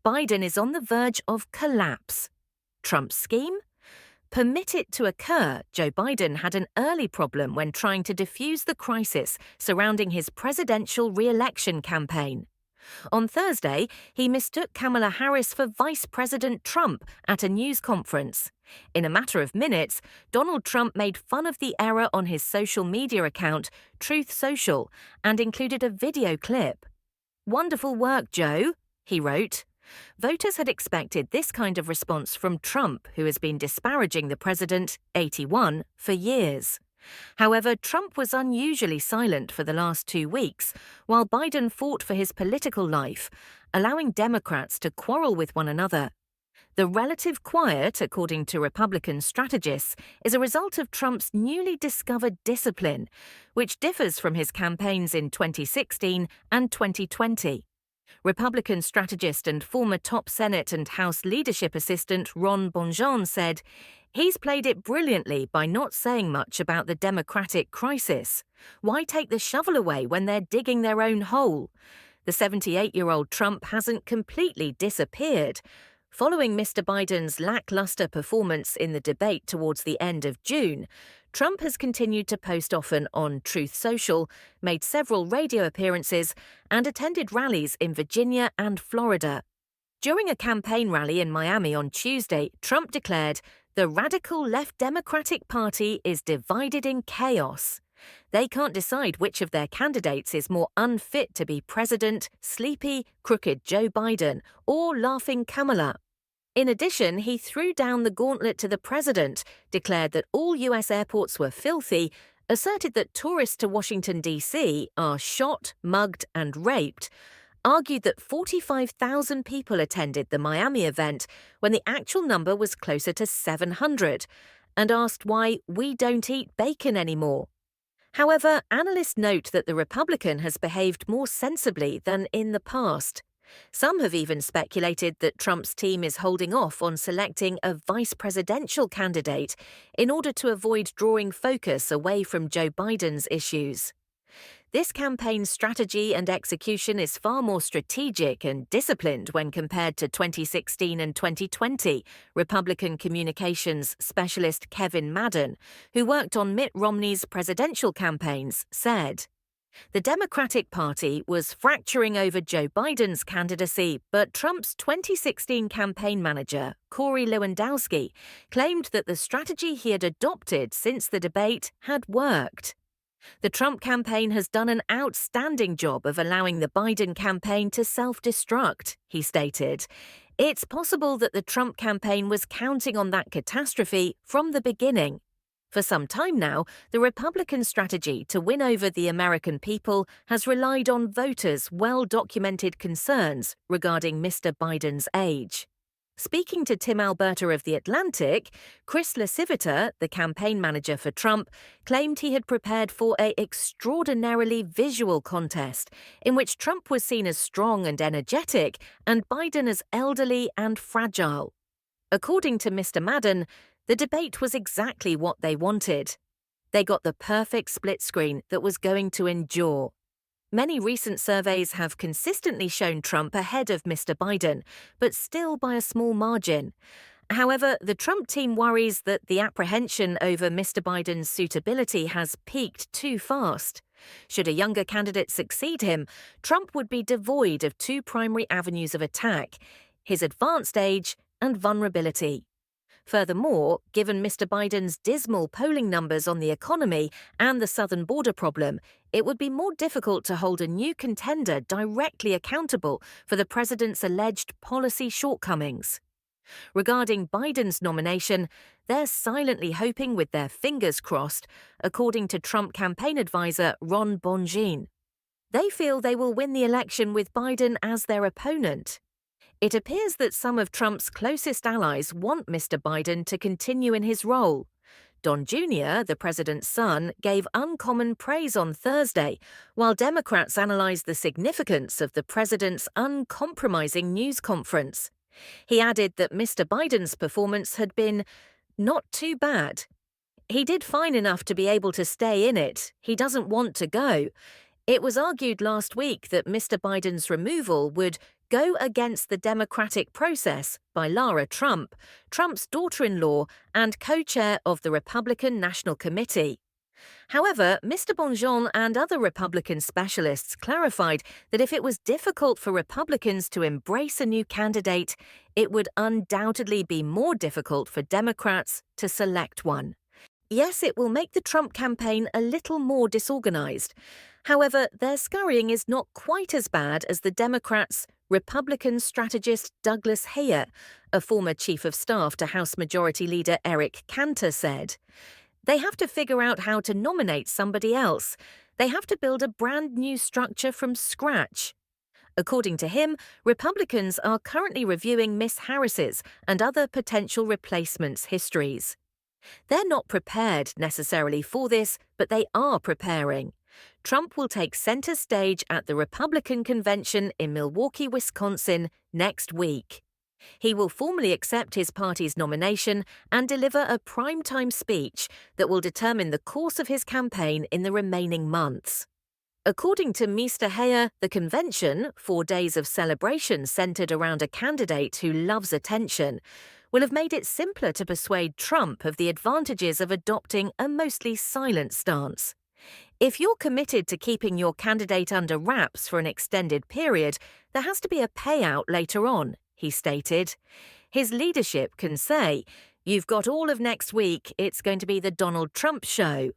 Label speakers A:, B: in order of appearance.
A: Biden is on the verge of collapse. Trump's scheme? Permit it to occur, Joe Biden had an early problem when trying to defuse the crisis surrounding his presidential re-election campaign. On Thursday, he mistook Kamala Harris for Vice President Trump at a news conference. In a matter of minutes, Donald Trump made fun of the error on his social media account, Truth Social, and included a video clip. "Wonderful work, Joe," he wrote. Voters had expected this kind of response from Trump, who has been disparaging the president, 81, for years. However, Trump was unusually silent for the last 2 weeks, while Biden fought for his political life, allowing Democrats to quarrel with one another. The relative quiet, according to Republican strategists, is a result of Trump's newly discovered discipline, which differs from his campaigns in 2016 and 2020. Republican strategist and former top Senate and House leadership assistant Ron Bonjean said, "He's played it brilliantly by not saying much about the Democratic crisis. Why take the shovel away when they're digging their own hole?" The 78-year-old Trump hasn't completely disappeared. Following Mr. Biden's lackluster performance in the debate towards the end of June, Trump has continued to post often on Truth Social, made several radio appearances, and attended rallies in Virginia and Florida. During a campaign rally in Miami on Tuesday, Trump declared, "The radical left Democratic Party is divided in chaos. They can't decide which of their candidates is more unfit to be president, sleepy, crooked Joe Biden, or laughing Kamala." In addition, he threw down the gauntlet to the president, declared that all U.S. airports were filthy, asserted that tourists to Washington, D.C. are shot, mugged, and raped, argued that 45,000 people attended the Miami event when the actual number was closer to 700, and asked why we don't eat bacon anymore. However, analysts note that the Republican has behaved more sensibly than in the past. Some have even speculated that Trump's team is holding off on selecting a vice presidential candidate in order to avoid drawing focus away from Joe Biden's issues. This campaign strategy and execution is far more strategic and disciplined when compared to 2016 and 2020, Republican communications specialist Kevin Madden, who worked on Mitt Romney's presidential campaigns, said. The Democratic Party was fracturing over Joe Biden's candidacy, but Trump's 2016 campaign manager, Corey Lewandowski, claimed that the strategy he had adopted since the debate had worked. The Trump campaign has done an outstanding job of allowing the Biden campaign to self-destruct, he stated. It's possible that the Trump campaign was counting on that catastrophe from the beginning. For some time now, the Republican strategy to win over the American people has relied on voters' well-documented concerns regarding Mr. Biden's age. Speaking to Tim Alberta of The Atlantic, Chris LaCivita, the campaign manager for Trump, claimed he had prepared for an extraordinarily visual contest in which Trump was seen as strong and energetic and Biden as elderly and fragile. According to Mr. Madden, the debate was exactly what they wanted. They got the perfect split screen that was going to endure. Many recent surveys have consistently shown Trump ahead of Mr. Biden, but still by a small margin. However, the Trump team worries that the apprehension over Mr. Biden's suitability has peaked too fast. Should a younger candidate succeed him, Trump would be devoid of two primary avenues of attack: his advanced age and vulnerability. Furthermore, given Mr. Biden's dismal polling numbers on the economy and the southern border problem, it would be more difficult to hold a new contender directly accountable for the president's alleged policy shortcomings. Regarding Biden's nomination, they're silently hoping with their fingers crossed, according to Trump campaign advisor Ron Bonjean. They feel they will win the election with Biden as their opponent. It appears that some of Trump's closest allies want Mr. Biden to continue in his role. Don Jr., the president's son, gave uncommon praise on Thursday, while Democrats analyzed the significance of the president's uncompromising news conference. He added that Mr. Biden's performance had been not too bad. He did fine enough to be able to stay in it. He doesn't want to go. It was argued last week that Mr. Biden's removal would go against the democratic process by Lara Trump, Trump's daughter-in-law and co-chair of the Republican National Committee. However, Mr. Bonjean and other Republican specialists clarified that if it was difficult for Republicans to embrace a new candidate, it would undoubtedly be more difficult for Democrats to select one. Yes, it will make the Trump campaign a little more disorganized. However, their scurrying is not quite as bad as the Democrats' Republican strategist Douglas Heyer, a former chief of staff to House Majority Leader Eric Cantor, said. They have to figure out how to nominate somebody else. They have to build a brand new structure from scratch. According to him, Republicans are currently reviewing Miss Harris's and other potential replacements' histories. They're not prepared necessarily for this, but they are preparing. Trump will take center stage at the Republican convention in Milwaukee, Wisconsin next week. He will formally accept his party's nomination and deliver a primetime speech that will determine the course of his campaign in the remaining months. According to Mr. Heyer, the convention, 4 days of celebration centered around a candidate who loves attention, will have made it simpler to persuade Trump of the advantages of adopting a mostly silent stance. If you're committed to keeping your candidate under wraps for an extended period, there has to be a payout later on, he stated. His leadership can say, "You've got all of next week, it's going to be the Donald Trump show,"